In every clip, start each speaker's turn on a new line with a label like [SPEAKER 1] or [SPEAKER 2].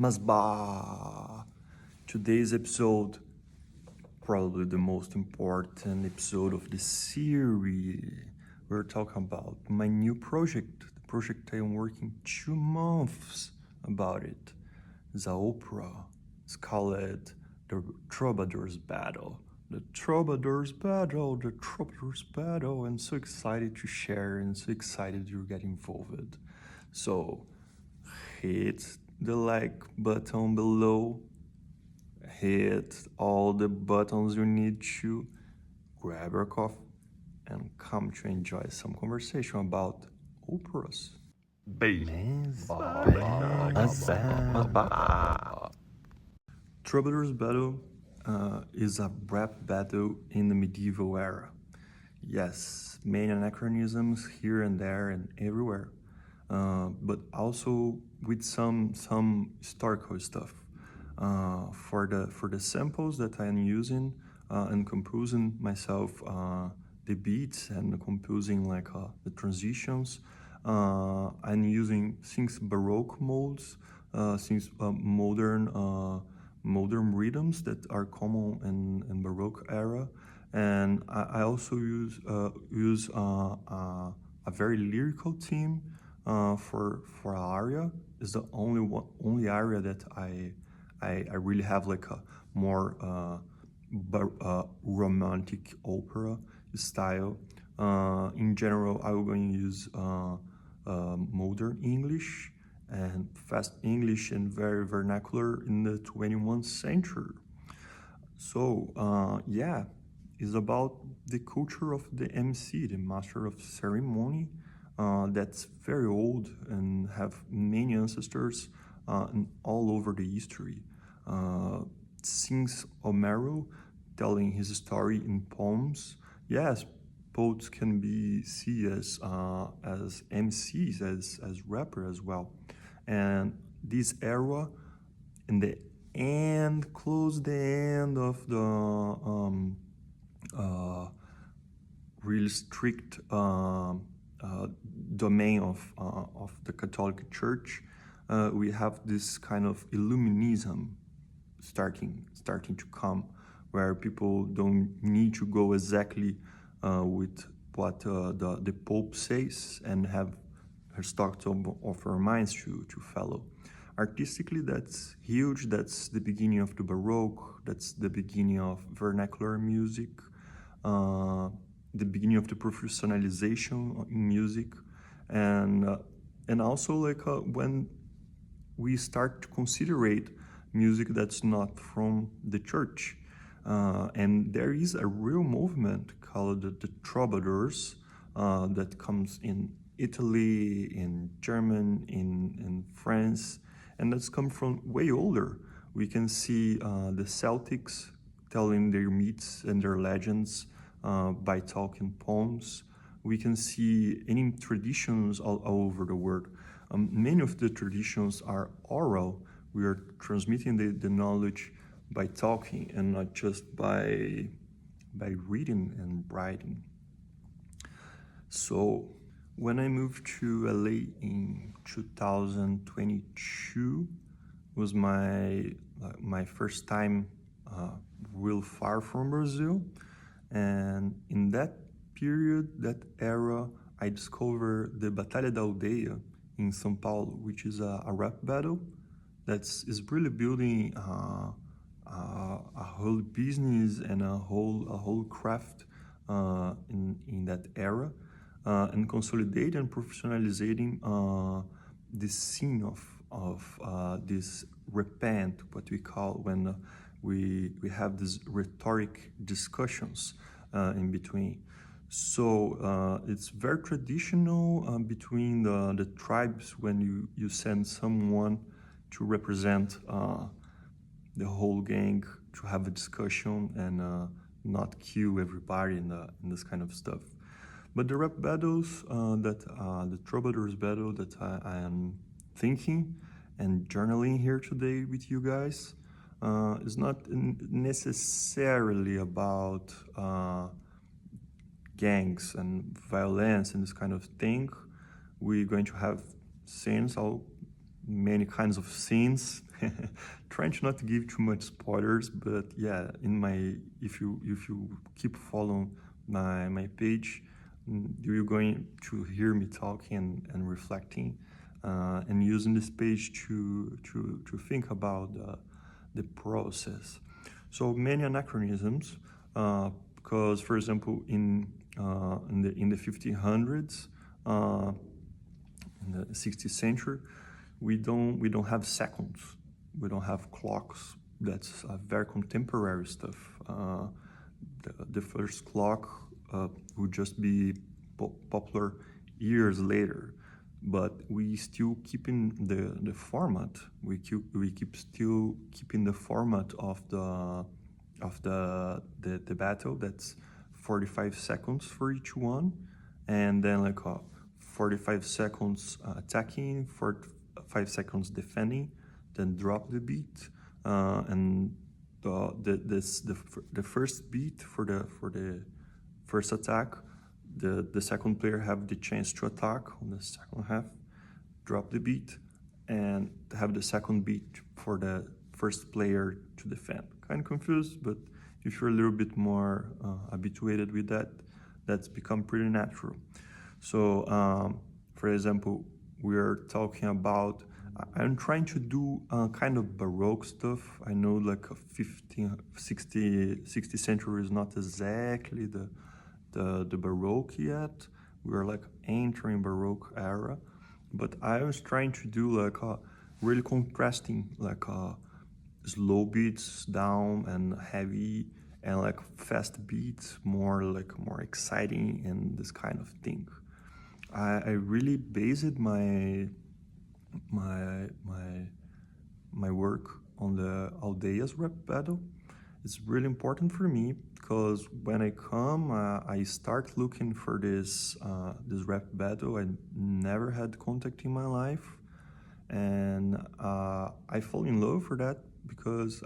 [SPEAKER 1] Mas bah! Today's episode, probably the most important episode of the series. We're talking about my new project, the project I am working 2 months about it. It's an opera. It's called The Troubadour's Battle. The Troubadour's Battle, the Troubadour's Battle. I'm so excited to share and so excited to get involved. So, hit the like button below, hit all the buttons you need to, grab your coffee, and come to enjoy some conversation about operas. Troubadours'Battle is a rap battle in the medieval era. Yes, many anachronisms here and there and everywhere, but also with some historical stuff. For the samples that I am using and composing myself, the beats and composing like the transitions, I'm using things Baroque modes, things modern rhythms that are common in Baroque era, and I also use a very lyrical theme for an aria. Is the only aria that I really have like a more romantic opera style. In general, I will going to use modern English and fast English and very vernacular in the 21st century. So yeah, it's about the culture of the MC, the master of ceremony, that's very old and have many ancestors all over the history. Since Homero telling his story in poems, yes, poets can be seen as MCs, as rappers as well. And this era, in the end, close the end of the really strict domain of the Catholic Church, we have this kind of Illuminism starting to come, where people don't need to go exactly with what the Pope says and have her stock of our minds to follow. Artistically, that's huge. That's the beginning of the Baroque. That's the beginning of vernacular music. The beginning of the professionalization in music, and also like when we start to considerate music that's not from the church. And there is a real movement called the Troubadours that comes in Italy, in German, in France, and that's come from way older. We can see the Celtics telling their myths and their legends by talking poems. We can see any traditions all over the world. Many of the traditions are oral. We are transmitting the knowledge by talking and not just by reading and writing. So when I moved to LA in 2022, was my first time real far from Brazil. And in that period, that era, I discovered the Batalha da Aldeia in São Paulo, which is a rap battle is really building a whole business and a whole craft in that era, and consolidate and professionalizing the scene of this repent, what we call when we have these rhetoric discussions in between. So it's very traditional between the tribes when you send someone to represent the whole gang to have a discussion and not kill everybody in this kind of stuff. But the rap battles, the Troubadour's battle that I am thinking and journaling here today with you guys is not necessarily about gangs and violence and this kind of thing. We're going to have scenes, many kinds of scenes trying to not give too much spoilers, but yeah, if you keep following my page, you're going to hear me talking and reflecting, and using this page to think about the process. So many anachronisms, because for example in the 1500s, in the 16th century, we don't have seconds, we don't have clocks. That's very contemporary stuff. The first clock would just be popular years later, but we still keeping the format. We keep still keeping the format of the battle. That's 45 seconds for each one, and then like 45 seconds attacking, 45 seconds defending, then drop the beat, and the first beat for the first attack, the second player have the chance to attack on the second half, drop the beat, and have the second beat for the first player to defend. Kind of confused, but if you're a little bit more habituated with that, that's become pretty natural. So, for example, we're talking about, I'm trying to do kind of Baroque stuff. I know like 60th century is not exactly the Baroque yet. We're like entering Baroque era, but I was trying to do like really contrasting, like slow beats down and heavy, and like fast beats, more exciting and this kind of thing. I really based my work on the Aldeias rap battle. It's really important for me because when I come, I start looking for this rap battle. I never had contact in my life, and I fall in love for that because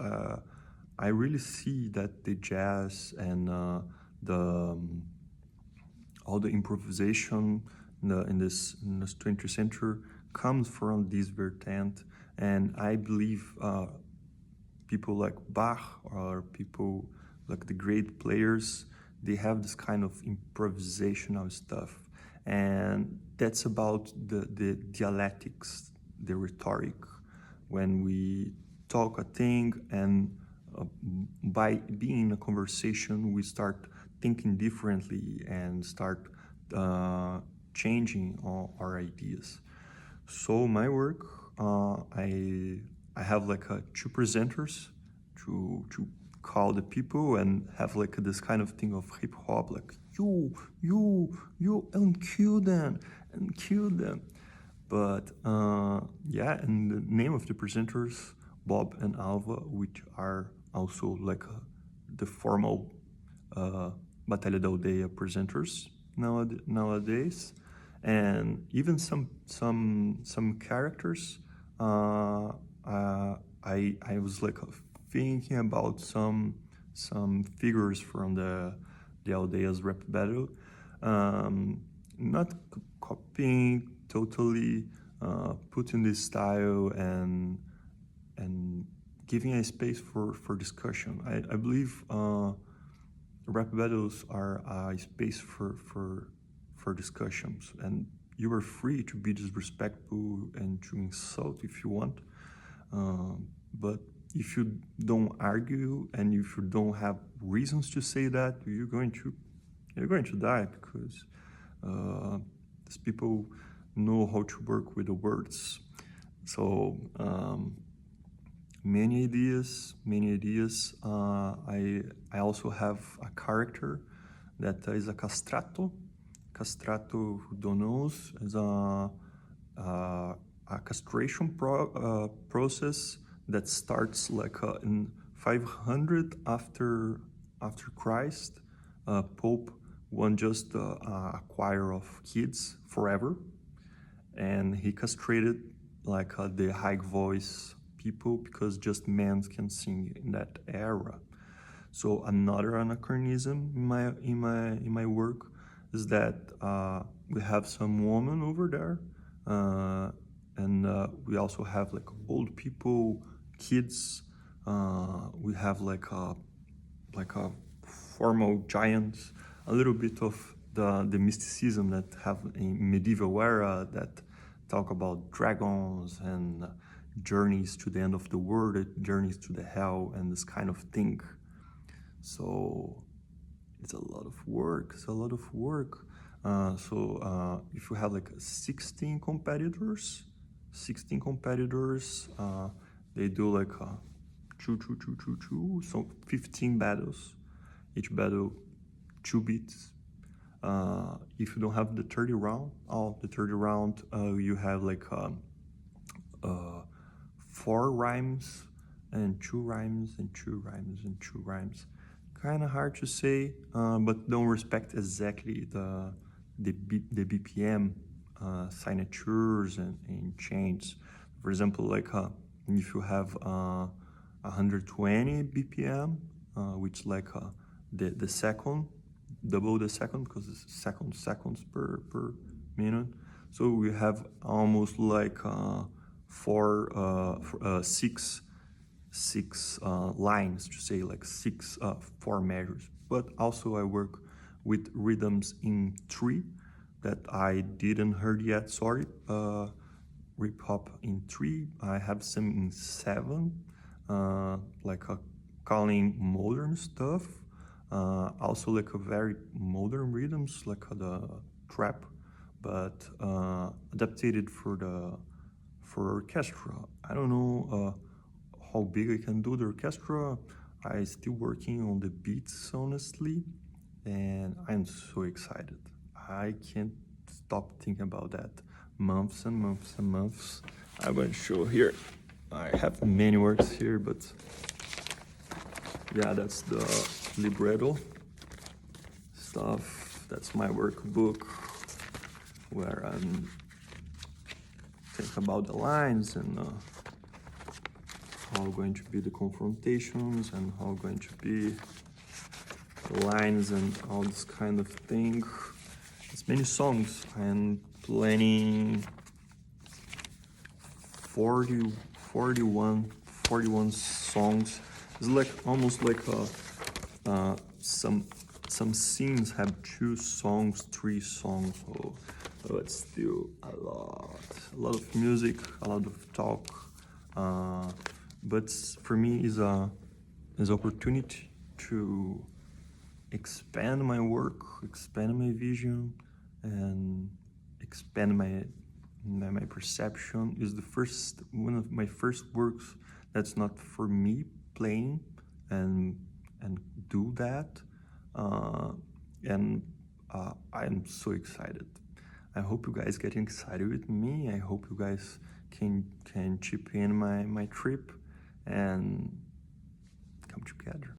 [SPEAKER 1] I really see that the jazz and all the improvisation in this 20th century comes from this vertent, and I believe people like Bach or people like the great players, they have this kind of improvisational stuff, and that's about the dialectics, the rhetoric. When we talk a thing, and by being in a conversation, we start thinking differently and start changing our ideas. So my work, I have like two presenters to call the people and have like this kind of thing of hip hop, like you and kill them. But yeah, and the name of the presenters, Bob and Alva, which are also like the formal Batalha da Aldeia presenters nowadays, and even some characters. I was like thinking about some figures from the Aldeias rap battle, not copying totally, putting this style and giving a space for discussion. I believe rap battles are a space for discussions, and you are free to be disrespectful and to insult if you want, but if you don't argue and if you don't have reasons to say that, you're going to die, because these people know how to work with the words. So many ideas. I also have a character that is a castrato. Castrato, who don't know, is a castration process that starts like in 500 after Christ. Pope want just acquire of kids forever, and he castrated like the high voice people, because just men can sing in that era. So another anachronism in my work is that we have some women over there, and we also have like old people kids. We have like a formal giants, a little bit of the mysticism that have in medieval era that talk about dragons and journeys to the end of the world, journeys to the hell, and this kind of thing. So it's a lot of work. It's a lot of work. If you have like 16 competitors, they do like two, so 15 battles. Each battle 2 beats. If you don't have the 30 round, you have like 4 rhymes and 2 rhymes and 2 rhymes and 2 rhymes. Kind of hard to say, but don't respect exactly the BPM signatures and chains. For example, like if you have 120 BPM, which like the second, double the second, because it's seconds per minute. So we have almost like 6 lines to say, like 4 measures. But also I work with rhythms in 3 that I didn't heard yet, sorry. Hip hop in 3, I have some in 7, like calling modern stuff, also like a very modern rhythms, like the trap, but adapted for orchestra. I don't know how big I can do the orchestra. I'm still working on the beats, honestly, and I'm so excited. I can't stop thinking about that. Months and months and months. I'm going to show here. I have many works here, but yeah, that's the libretto stuff. That's my workbook where I'm thinking about the lines and how going to be the confrontations and how going to be the lines and all this kind of thing. It's many songs. I'm planning 41 songs. It's like almost like some scenes have 2 songs, 3 songs, so it's still a lot of music, a lot of talk, but for me is opportunity to expand my work, expand my vision, and expand my perception. Is one of my first works that's not for me playing and do that, and I'm so excited. I hope you guys getting excited with me. I hope you guys can chip in my trip and come together.